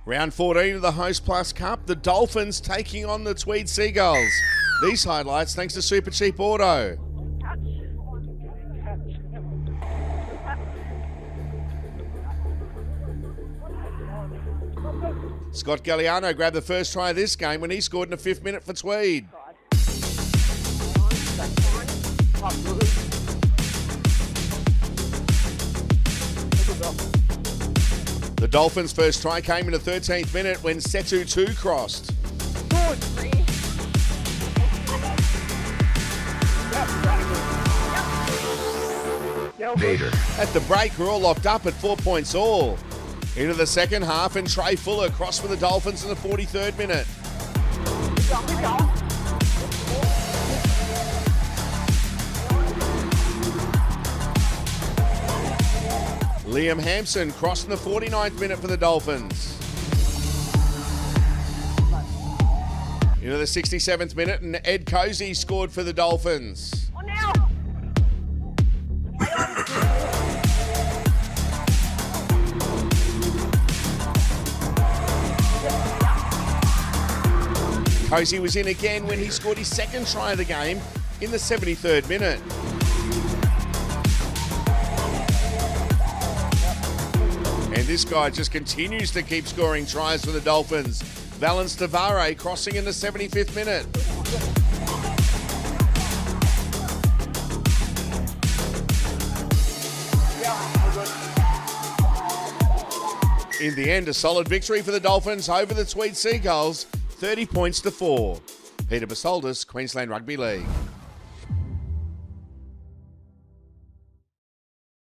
Round 14 of the HostPlus Cup, the Dolphins taking on the Tweed Seagulls. These highlights thanks to Super Cheap Auto. Scott Galliano grabbed the first try of this game when he scored in the 5th minute for Tweed. The Dolphins' first try came in the 13th minute when Setu 2 crossed. Vader. At the break, we're all locked up at 4 points all. Into the second half, and Trey Fuller crossed for the Dolphins in the 43rd minute. Liam Hampson crossed in the 49th minute for the Dolphins. Into the 67th minute, and Ed Cozy scored for the Dolphins. Cozy was in again when he scored his second try of the game in the 73rd minute. And this guy just continues to keep scoring tries for the Dolphins. Valence Tavare crossing in the 75th minute. In the end, a solid victory for the Dolphins over the Tweed Seagulls, 30 points to 4. Peter Basoldis, Queensland Rugby League.